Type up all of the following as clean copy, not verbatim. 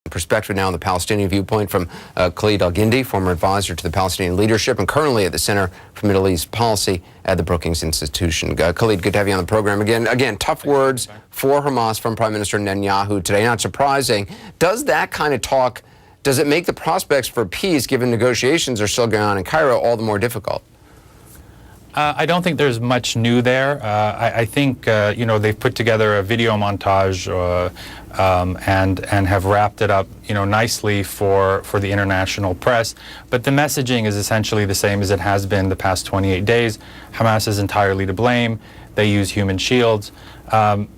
Perspective now on the Palestinian viewpoint from Khalid Al-Gindi, former advisor to the Palestinian leadership and currently at the Center for Middle East Policy at the Brookings Institution. Khalid, good to have you on the program again. Again, tough words for Hamas from Prime Minister Netanyahu today. Not surprising. Does that kind of talk, does it make the prospects for peace, given negotiations are still going on in Cairo, all the more difficult? I don't think there's much new there. I think you know, they've put together a video montage and have wrapped it up, you know, nicely for the international press. But the messaging is essentially the same as it has been the past 28 days. Hamas is entirely to blame. They use human shields.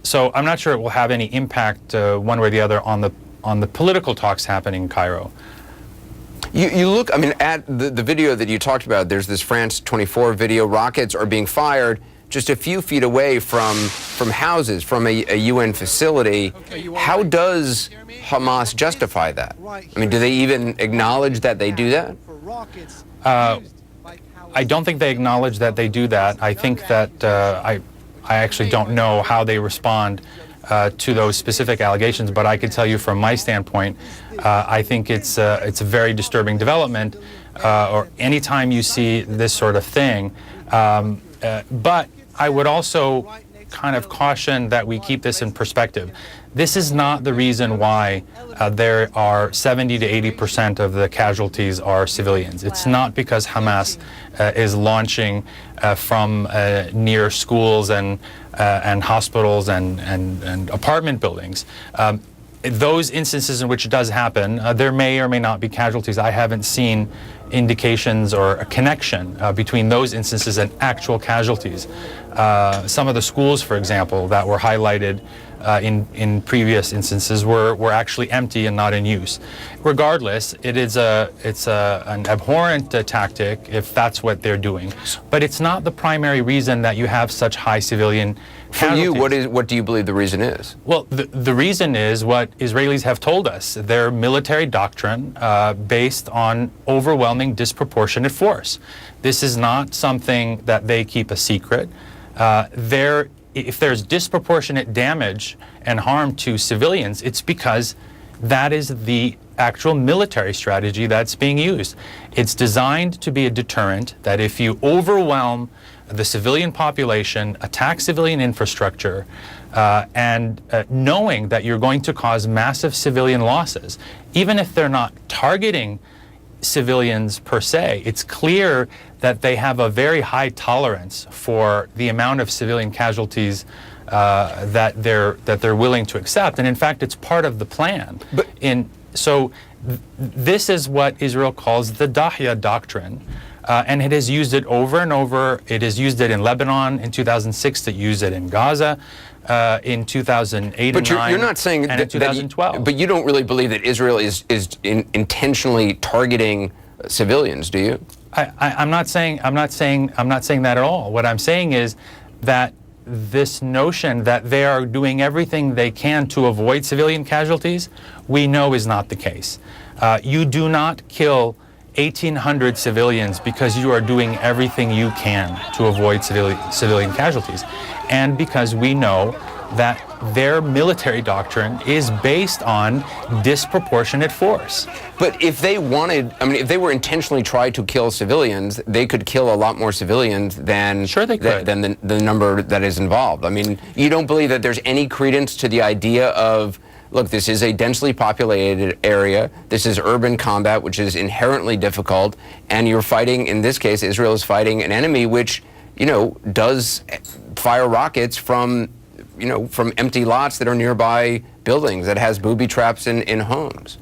So I'm not sure it will have any impact one way or the other on the political talks happening in Cairo. You look, I mean, at the video that you talked about, there's this France 24 video. Rockets are being fired just a few feet away from houses, from a UN facility. How does Hamas justify that? I mean, do they even acknowledge that they do that? I don't think they acknowledge that they do that. I think that I actually don't know how they respond to those specific allegations, but I can tell you from my standpoint, I think it's a very disturbing development, or anytime you see this sort of thing. But I would also kind of caution that we keep this in perspective. This is not the reason why there are 70 to 80% of the casualties are civilians. It's not because Hamas is launching from near schools and hospitals and apartment buildings. Those instances in which it does happen, there may or may not be casualties. I haven't seen indications or a connection between those instances and actual casualties. Some of the schools, for example, that were highlighted in previous instances were actually empty and not in use. Regardless, it's an abhorrent tactic if that's what they're doing, but it's not the primary reason that you have such high civilian casualties. For you, what do you believe the reason is? Well, the reason is what Israelis have told us, their military doctrine based on overwhelming disproportionate force. This is not something that they keep a secret. If there's disproportionate damage and harm to civilians, it's because that is the actual military strategy that's being used. It's designed to be a deterrent, that if you overwhelm the civilian population, attack civilian infrastructure, and knowing that you're going to cause massive civilian losses, even if they're not targeting civilians per se, it's clear that they have a very high tolerance for the amount of civilian casualties that they're willing to accept, and in fact, it's part of the plan. This is what Israel calls the Dahya doctrine, and it has used it over and over. It has used it in Lebanon in 2006. It used it in Gaza in 2008 and 9. You're not saying and in 2012. But you don't really believe that Israel is intentionally targeting civilians, do you? I'm not saying that at all. What I'm saying is that this notion that they are doing everything they can to avoid civilian casualties, we know is not the case. You do not kill 1,800 civilians because you are doing everything you can to avoid civilian casualties, and because we know that their military doctrine is based on disproportionate force. But if they wanted, I mean, if they were intentionally trying to kill civilians, they could kill a lot more civilians than than the number that is involved. I mean, you don't believe that there's any credence to the idea of, look, this is a densely populated area. This is urban combat, which is inherently difficult, and you're fighting, in this case, Israel is fighting an enemy which, you know, does fire rockets from empty lots that are nearby buildings, that has booby traps in homes.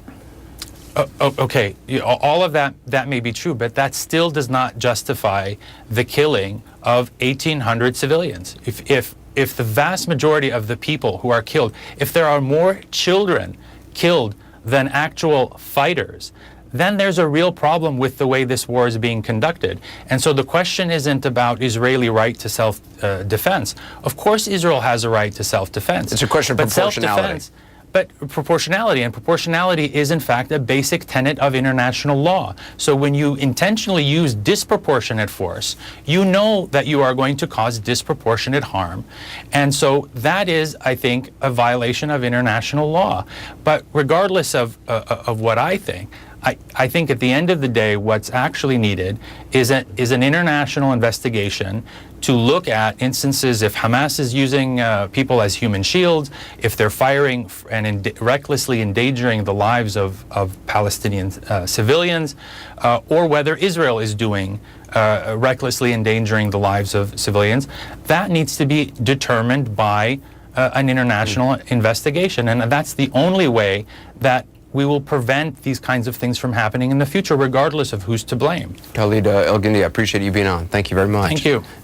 Okay, all of that may be true, but that still does not justify the killing of 1,800 civilians. If the vast majority of the people who are killed, if there are more children killed than actual fighters, then there's a real problem with the way this war is being conducted. And so the question isn't about Israeli right to self-defense. Of course Israel has a right to self-defense. It's a question of proportionality. but proportionality, and proportionality is in fact a basic tenet of international law. So when you intentionally use disproportionate force, you know that you are going to cause disproportionate harm. And so that is, I think, a violation of international law. But regardless of what I think at the end of the day, what's actually needed is an international investigation to look at instances if Hamas is using people as human shields, if they're firing and recklessly endangering the lives of Palestinian civilians, or whether Israel is doing recklessly endangering the lives of civilians. That needs to be determined by an international investigation, and that's the only way that we will prevent these kinds of things from happening in the future, regardless of who's to blame. Khalid El-Gindi, I appreciate you being on. Thank you very much. Thank you.